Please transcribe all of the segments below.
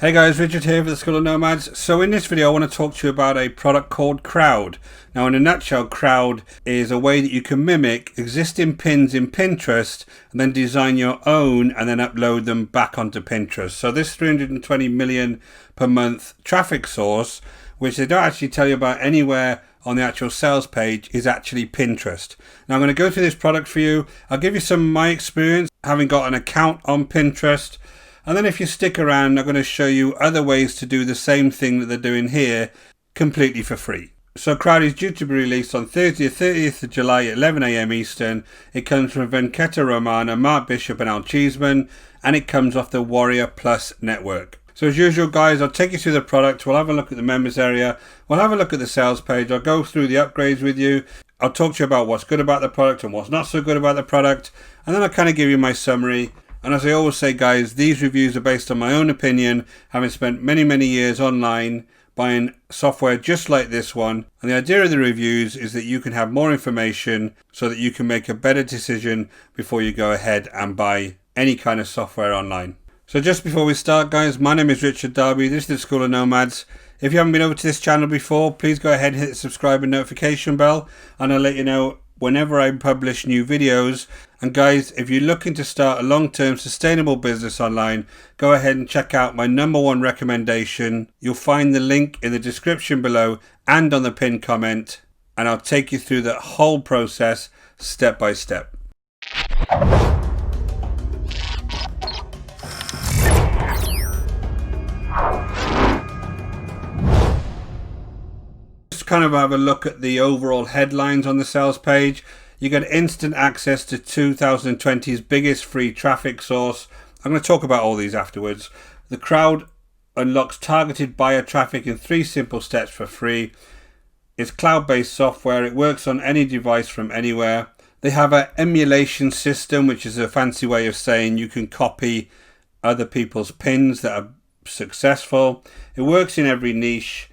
Hey guys, Richard here for the School of Nomads. So in this video I want to talk to you about a product called Krowd. Now in a nutshell, Krowd is a way that you can mimic existing pins in Pinterest and then design your own and then upload them back onto Pinterest. So this 320 million per month traffic source, which they don't actually tell you about anywhere on the actual sales page, is actually Pinterest. Now I'm going to go through this product for you. I'll give you some of my experience having got an account on Pinterest. And then if you stick around, I'm going to show you other ways to do the same thing that they're doing here completely for free. So Krowd is due to be released on Thursday, 30th of July at 11 AM Eastern. It comes from Venkata Romana, Mark Bishop and Al Cheeseman, and it comes off the Warrior Plus network. So as usual guys, I'll take you through the product, we'll have a look at the members area, we'll have a look at the sales page, I'll go through the upgrades with you, I'll talk to you about what's good about the product and what's not so good about the product, and then I'll kind of give you my summary. And as I always say guys, these reviews are based on my own opinion, having spent many years online buying software just like this one. And the idea of the reviews is that you can have more information so that you can make a better decision before you go ahead and buy any kind of software online. So just before we start guys, my name is Richard Darby, this is the School of Nomads. If you haven't been over to this channel before, please go ahead and hit the subscribe and notification bell, and I'll let you know whenever I publish new videos. And guys, if you're looking to start a long-term sustainable business online, go ahead and check out my #1 recommendation. You'll find the link in the description below and on the pinned comment, and I'll take you through the whole process step by step. Kind of have a look at the overall headlines on the sales page. You get instant access to 2020's biggest free traffic source. I'm going to talk about all these afterwards. The Krowd unlocks targeted buyer traffic in 3 simple steps for free. It's cloud-based software. It works on any device from anywhere. They have an emulation system, which is a fancy way of saying you can copy other people's pins that are successful. It works in every niche.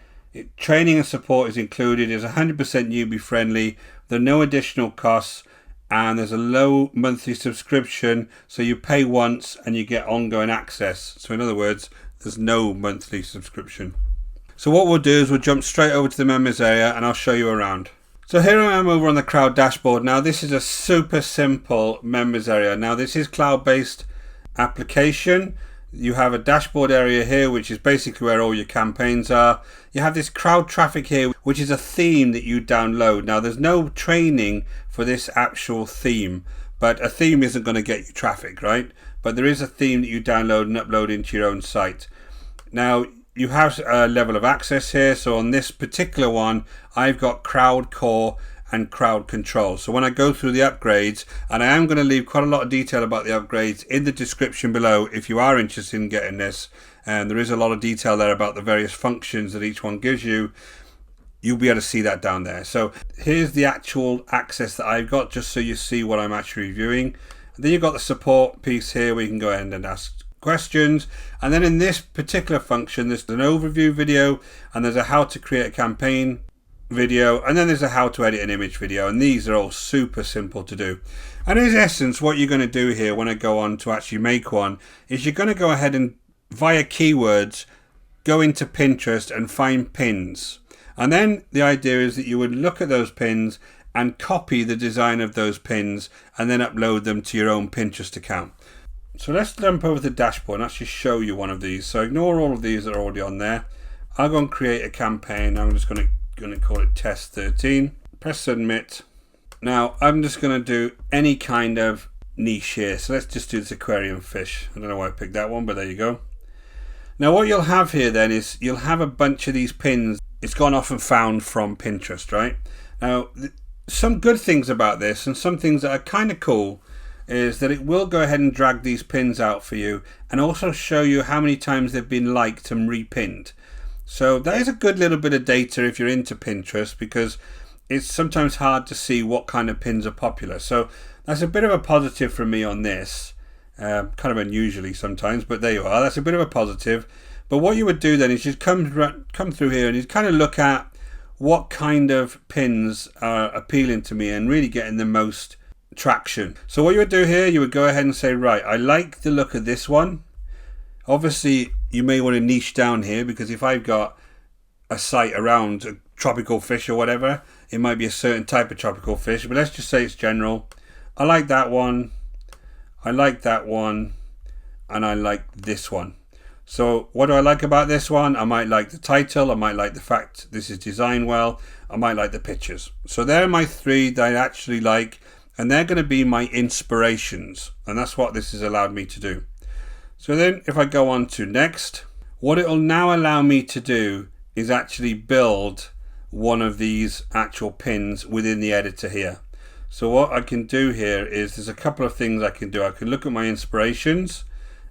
Training and support is included. It's 100% newbie friendly. There are no additional costs, and there's a low monthly subscription, so you pay once and you get ongoing access. So in other words, there's no monthly subscription. So what we'll do is we'll jump straight over to the members area and I'll show you around. So here I am over on the Krowd dashboard. Now this is a super simple members area. Now this is cloud-based application. You have a dashboard area here, which is basically where all your campaigns are. You have this Krowd traffic here, which is a theme that you download. Now there's no training for this actual theme, but a theme isn't going to get you traffic, right? But there is a theme that you download and upload into your own site. Now you have a level of access here. So on this particular one, I've got Krowd Core and Krowd Control. So when I go through the upgrades, and I am going to leave quite a lot of detail about the upgrades in the description below if you are interested in getting this, and there is a lot of detail there about the various functions that each one gives you. You'll be able to see that down there. So here's the actual access that I've got, just so you see what I'm actually reviewing. And then you've got the support piece here where you can go ahead and ask questions, and then in this particular function there's an overview video, and there's a how to create a campaign video, and then there's a how to edit an image video, and these are all super simple to do. And in essence, what you're going to do here when I go on to actually make one is you're going to go ahead and via keywords go into Pinterest and find pins, and then the idea is that you would look at those pins and copy the design of those pins and then upload them to your own Pinterest account. So let's jump over to the dashboard and actually show you one of these. So ignore all of these that are already on there. I'll go and create a campaign. I'm just going to call it test 13. Press submit. Now I'm just going to do any kind of niche here. So let's just do this aquarium fish. I don't know why I picked that one, but there you go. Now what you'll have here then is you'll have a bunch of these pins. It's gone off and found from Pinterest, right? Now some good things about this, and some things that are kind of cool, is that it will go ahead and drag these pins out for you and also show you how many times they've been liked and repinned. So that is a good little bit of data if you're into Pinterest, because it's sometimes hard to see what kind of pins are popular. So that's a bit of a positive for me on this. Kind of unusually sometimes, but there you are. That's a bit of a positive. But what you would do then is just come through here and you kind of look at what kind of pins are appealing to me and really getting the most traction. So what you would do here, you would go ahead and say, right, I like the look of this one. Obviously you may want to niche down here, because if I've got a site around a tropical fish or whatever, it might be a certain type of tropical fish, but let's just say it's general. I like that one, I like that one, and I like this one. So what do I like about this one? I might like the title, I might like the fact this is designed well, I might like the pictures. So they're my three that I actually like, and they're going to be my inspirations, and that's what this has allowed me to do. So then if I go on to next, what it'll now allow me to do is actually build one of these actual pins within the editor here. So what I can do here is there's a couple of things I can do. I can look at my inspirations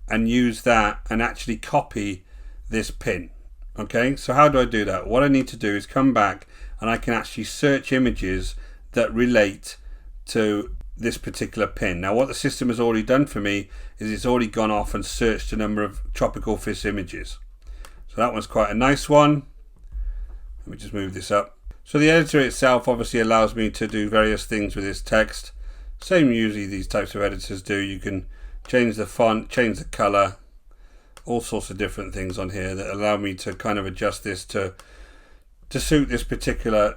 and use that and actually copy this pin. Okay, so how do I do that? What I need to do is come back and I can actually search images that relate to this particular pin. Now what the system has already done for me is it's already gone off and searched a number of tropical fish images. So that one's quite a nice one. Let me just move this up. So the editor itself obviously allows me to do various things with this text. Same usually these types of editors do. You can change the font, change the color, all sorts of different things on here that allow me to kind of adjust this to suit this particular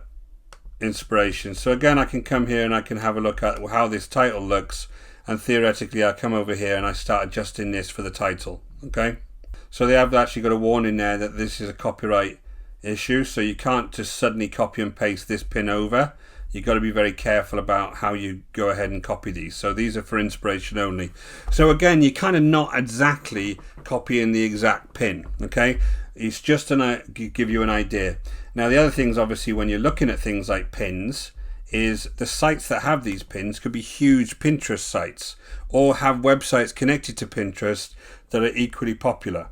inspiration. So again, I can come here and I can have a look at how this title looks, and theoretically I come over here and I start adjusting this for the title. Okay, so they have actually got a warning there that this is a copyright issue, so you can't just suddenly copy and paste this pin over. You've got to be very careful about how you go ahead and copy these. So these are for inspiration only. So again, you're kind of not exactly copying the exact pin, okay? It's just to give you an idea. Now the other things, obviously, when you're looking at things like pins, is the sites that have these pins could be huge Pinterest sites or have websites connected to Pinterest that are equally popular.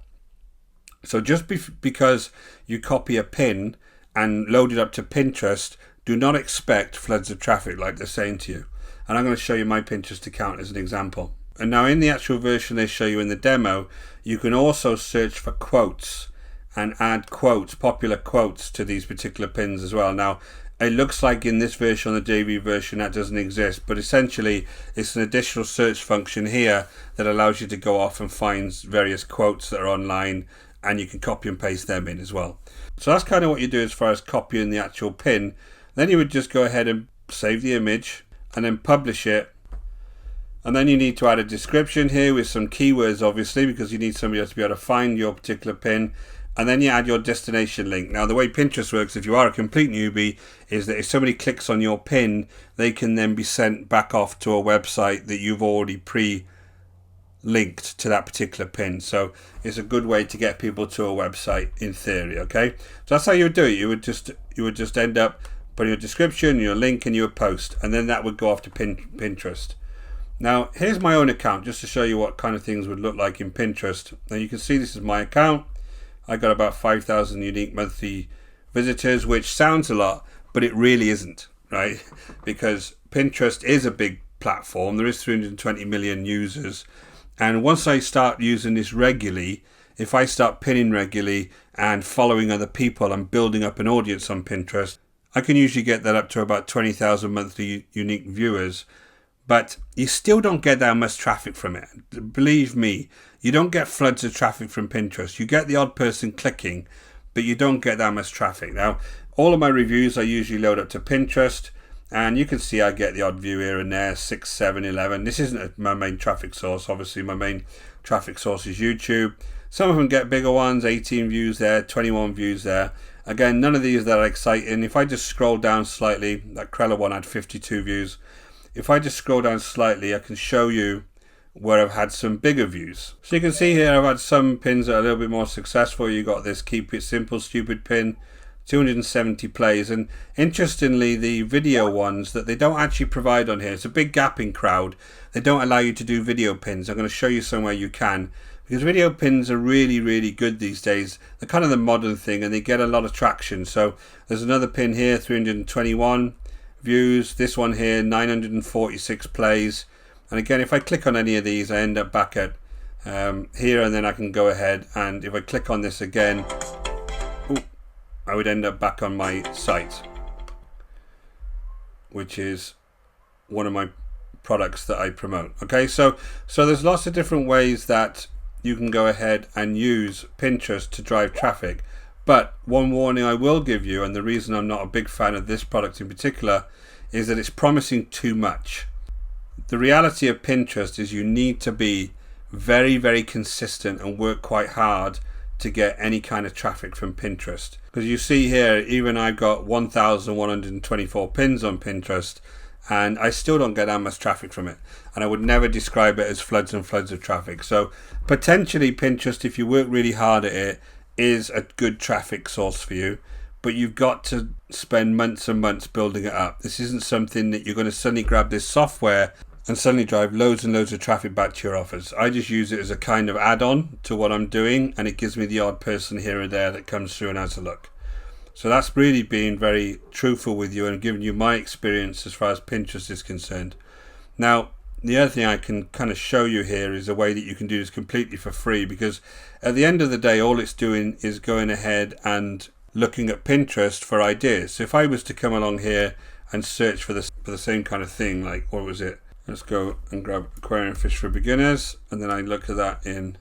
So just because you copy a pin and load it up to Pinterest, do not expect floods of traffic like they're saying to you. And I'm going to show you my Pinterest account as an example. And now in the actual version they show you in the demo, you can also search for quotes and add quotes, popular quotes, to these particular pins as well. Now it looks like in this version, on the JV version, that doesn't exist, but essentially it's an additional search function here that allows you to go off and find various quotes that are online, and you can copy and paste them in as well. So that's kind of what you do as far as copying the actual pin. Then you would just go ahead and save the image and then publish it. And then you need to add a description here with some keywords, obviously, because you need somebody else to be able to find your particular pin. And then you add your destination link. Now the way Pinterest works, if you are a complete newbie, is that if somebody clicks on your pin, they can then be sent back off to a website that you've already linked to that particular pin. So it's a good way to get people to a website in theory. Okay, so that's how you would do it. You would just end up putting your description, your link, and your post, and then that would go off to Pinterest. Now here's my own account, just to show you what kind of things would look like in Pinterest. Now you can see this is my account. I got about 5,000 unique monthly visitors, which sounds a lot, but it really isn't, right? Because Pinterest is a big platform. There is 320 million users. And once I start using this regularly, if I start pinning regularly and following other people and building up an audience on Pinterest, I can usually get that up to about 20,000 monthly unique viewers. But you still don't get that much traffic from it. Believe me, you don't get floods of traffic from Pinterest. You get the odd person clicking, but you don't get that much traffic. Now, all of my reviews I usually load up to Pinterest, and you can see I get the odd view here and there, 6, 7, 11. This isn't my main traffic source. Obviously, my main traffic source is YouTube. Some of them get bigger ones, 18 views there, 21 views there. Again, none of these are that exciting. If I just scroll down slightly, that Krowd one had 52 views. If I just scroll down slightly, I can show you where I've had some bigger views. So you can see here I've had some pins that are a little bit more successful. You got this Keep It Simple Stupid pin, 270 plays, and interestingly the video ones that they don't actually provide on here, it's a big gap in Krowd. They don't allow you to do video pins. I'm going to show you somewhere you can, because video pins are really good these days. They're kind of the modern thing and they get a lot of traction. So there's another pin here, 321 views. This one here, 946 plays. And again, if I click on any of these, I end up back at here, and then I can go ahead and if I click on this again, I would end up back on my site, which is one of my products that I promote. Okay, so there's lots of different ways that you can go ahead and use Pinterest to drive traffic. But one warning I will give you, and the reason I'm not a big fan of this product in particular, is that it's promising too much. The reality of Pinterest is you need to be very, very consistent and work quite hard to get any kind of traffic from Pinterest. Because you see here, even I've got 1,124 pins on Pinterest, and I still don't get that much traffic from it. And I would never describe it as floods and floods of traffic. So potentially Pinterest, if you work really hard at it, is a good traffic source for you. But you've got to spend months and months building it up. This isn't something that you're going to suddenly grab this software and suddenly drive loads and loads of traffic back to your offers. I just use it as a kind of add-on to what I'm doing, and it gives me the odd person here and there that comes through and has a look. So that's really being very truthful with you and giving you my experience as far as Pinterest is concerned. Now, the other thing I can kind of show you here is a way that you can do this completely for free, because at the end of the day, all it's doing is going ahead and looking at Pinterest for ideas. So if I was to come along here and search for the same kind of thing, like what was it? Let's go and grab aquarium fish for beginners, and then I look at that in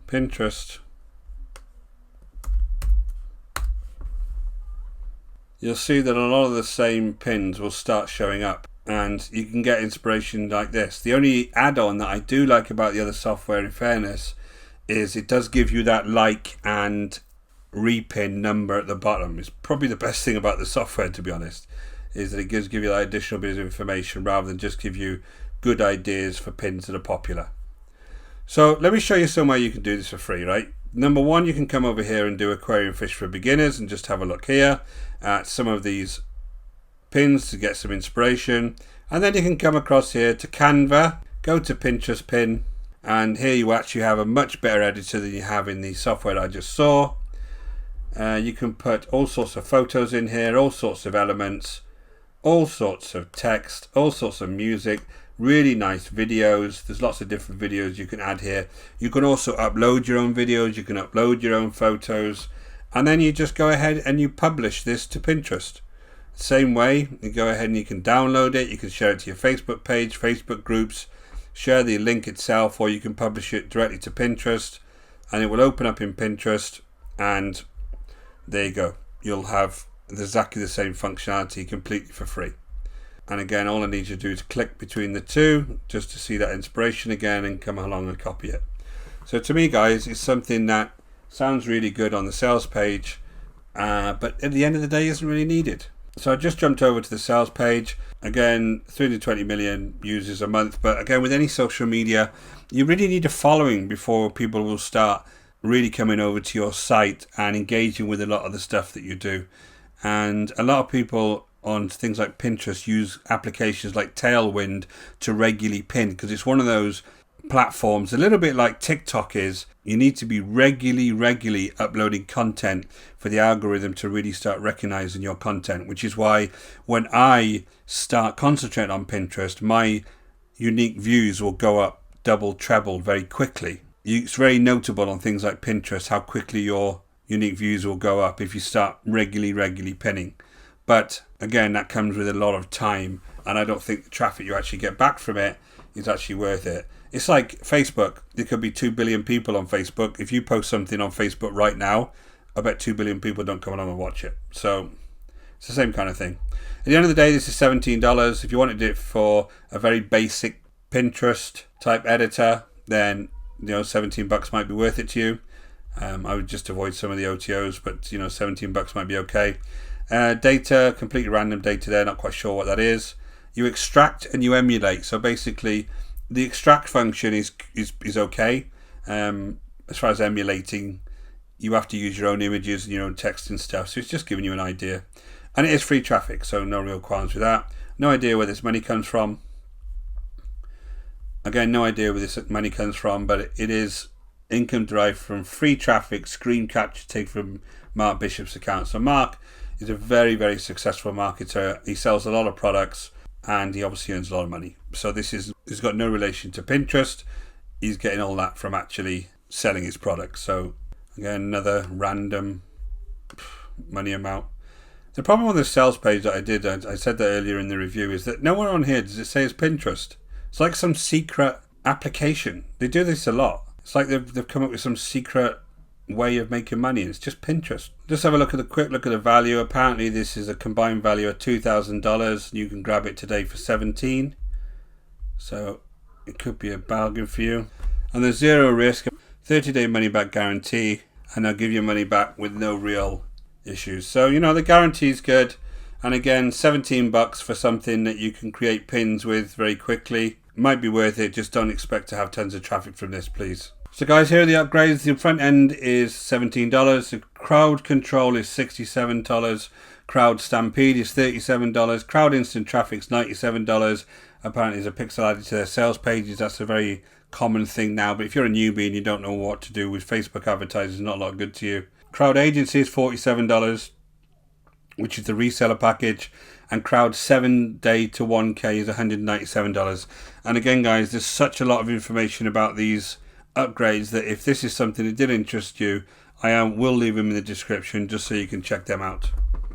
Pinterest. You'll see that a lot of the same pins will start showing up, and you can get inspiration like this. The only add-on that I do like about the other software, in fairness, is it does give you that like and repin number at the bottom. It's probably the best thing about the software, to be honest, is that it gives you that additional bit of information rather than just give you good ideas for pins that are popular. So let me show you some way you can do this for free, right? Number one, you can come over here and do aquarium fish for beginners and just have a look here at some of these pins to get some inspiration. And then you can come across here to Canva, go to Pinterest pin, and here you actually have a much better editor than you have in the software I just saw. You can put all sorts of photos in here, all sorts of elements, all sorts of text, all sorts of music, really nice videos. There's lots of different videos you can add here. You can also upload your own videos, you can upload your own photos, and then you just go ahead and you publish this to Pinterest. Same way, you go ahead and you can download it, you can share it to your Facebook page, Facebook groups, share the link itself, or you can publish it directly to Pinterest, and it will open up in Pinterest, and there you go. You'll have exactly the same functionality completely for free. And again, all I need you to do is click between the two just to see that inspiration again and come along and copy it. So to me, guys, it's something that sounds really good on the sales page, but at the end of the day isn't really needed. So I just jumped over to the sales page. Again, 320 million users a month. But again, with any social media, you really need a following before people will start really coming over to your site and engaging with a lot of the stuff that you do. And a lot of people on things like Pinterest use applications like Tailwind to regularly pin, because it's one of those platforms, a little bit like TikTok is. You need to be regularly uploading content for the algorithm to really start recognizing your content, which is why when I start concentrating on Pinterest, my unique views will go up double, treble very quickly. It's very notable on things like Pinterest how quickly your unique views will go up if you start regularly pinning. But again, that comes with a lot of time, and I don't think the traffic you actually get back from it is actually worth it. It's like Facebook. There could be 2 billion people on Facebook. If you post something on Facebook right now, I bet 2 billion people don't come along and watch it. So it's the same kind of thing. At the end of the day, this is $17. If you wanted it for a very basic Pinterest type editor, then $17 might be worth it to you. I would just avoid some of the OTOs, but $17 might be okay. Data, completely random data there, not quite sure what that is. You extract and you emulate. So basically, the extract function is okay. As far as emulating, you have to use your own images and your own text and stuff. So it's just giving you an idea. And it is free traffic, so no real qualms with that. No idea where this money comes from. Again, no idea where this money comes from, but it is income derived from free traffic, screen capture taken from Mark Bishop's account. So Mark is a very, very successful marketer. He sells a lot of products and he obviously earns a lot of money. So he's got no relation to Pinterest. He's getting all that from actually selling his products. So again, another random money amount. The problem with the sales page that I said that earlier in the review, is that nowhere on here does it say it's Pinterest. It's like some secret application. They do this a lot. It's like they've come up with some secret way of making money. It's just Pinterest. Just have a quick look at the value. Apparently this is a combined value of $2,000. You can grab it today for $17. So it could be a bargain for you. And there's zero risk, 30-day money back guarantee, and they'll give you money back with no real issues. So, you know, the guarantee is good. And again, $17 for something that you can create pins with very quickly. Might be worth it. Just don't expect to have tons of traffic from this, please. So guys, here are the upgrades. The front end is $17. The Krowd Control is $67. Krowd Stampede is $37. Krowd Instant Traffic is $97. Apparently there's a pixel added to their sales pages. That's a very common thing now. But if you're a newbie and you don't know what to do with Facebook advertising, it's not a lot good to you. Krowd Agency is $47, which is the reseller package. And Krowd 7-day to 1K is $197. And again, guys, there's such a lot of information about these upgrades that if this is something that did interest you, I will leave them in the description just so you can check them out.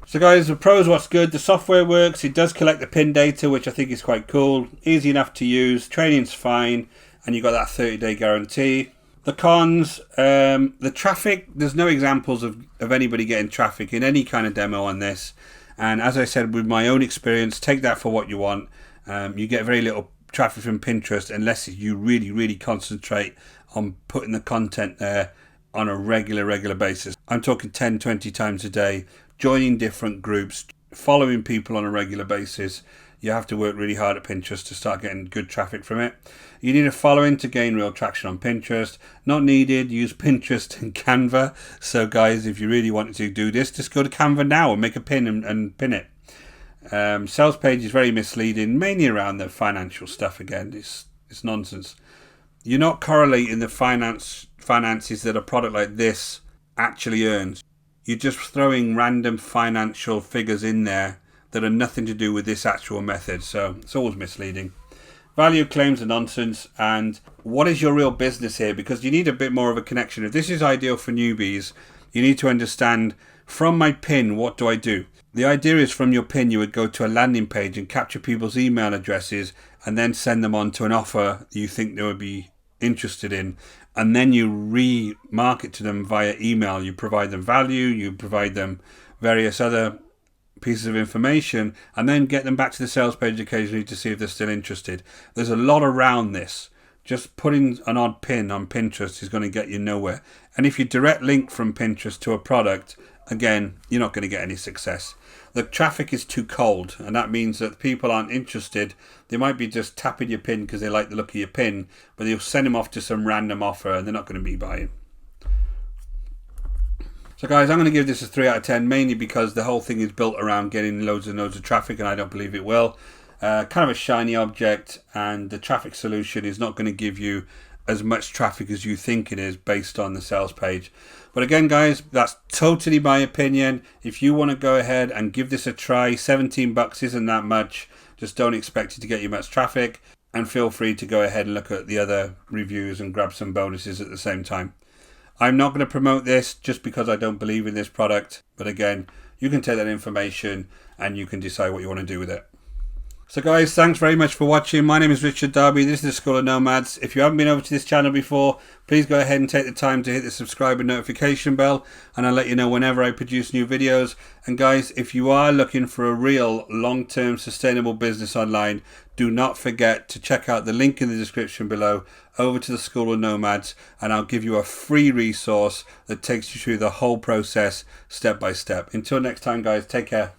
So guys, the pros, what's good? The software works. It does collect the pin data, which I think is quite cool. Easy enough to use. Training's fine. And you got that 30-day guarantee. The cons, the traffic, there's no examples of anybody getting traffic in any kind of demo on this. And as I said, with my own experience, take that for what you want. You get very little traffic from Pinterest unless you really concentrate on putting the content there on a regular basis. I'm talking 10, 20 times a day, joining different groups, following people on a regular basis. You have to work really hard at Pinterest to start getting good traffic from it. You need a following to gain real traction on Pinterest. Not needed. Use Pinterest and Canva. So guys, if you really wanted to do this, just go to Canva now and make a pin and pin it. Sales page is very misleading, mainly around the financial stuff. Again, it's nonsense. You're not correlating the finances that a product like this actually earns. You're just throwing random financial figures in there that are nothing to do with this actual method. So it's always misleading. Value claims are nonsense. And what is your real business here? Because you need a bit more of a connection. If this is ideal for newbies, you need to understand, from my pin, what do I do? The idea is from your pin, you would go to a landing page and capture people's email addresses and then send them on to an offer you think they would be interested in. And then you re-market to them via email. You provide them value, you provide them various other pieces of information, and then get them back to the sales page occasionally to see if they're still interested. There's a lot around this. Just putting an odd pin on Pinterest is going to get you nowhere. And if you direct link from Pinterest to a product, again, you're not going to get any success. The traffic is too cold, and that means that people aren't interested. They might be just tapping your pin because they like the look of your pin, but you'll send them off to some random offer and they're not going to be buying. So guys, I'm going to give this a 3 out of 10, mainly because the whole thing is built around getting loads and loads of traffic, and I don't believe it will. Kind of a shiny object, and the traffic solution is not going to give you as much traffic as you think it is based on the sales page. But again, guys, that's totally my opinion. If you want to go ahead and give this a try, $17 isn't that much. Just don't expect it to get you much traffic, and feel free to go ahead and look at the other reviews and grab some bonuses at the same time. I'm not going to promote this just because I don't believe in this product. But again, you can take that information and you can decide what you want to do with it. So guys, thanks very much for watching. My name is Richard Darby. This is the School of Nomads. If you haven't been over to this channel before, please go ahead and take the time to hit the subscribe and notification bell, and I'll let you know whenever I produce new videos. And guys, if you are looking for a real long-term sustainable business online, do not forget to check out the link in the description below over to the School of Nomads, and I'll give you a free resource that takes you through the whole process step by step. Until next time, guys, take care.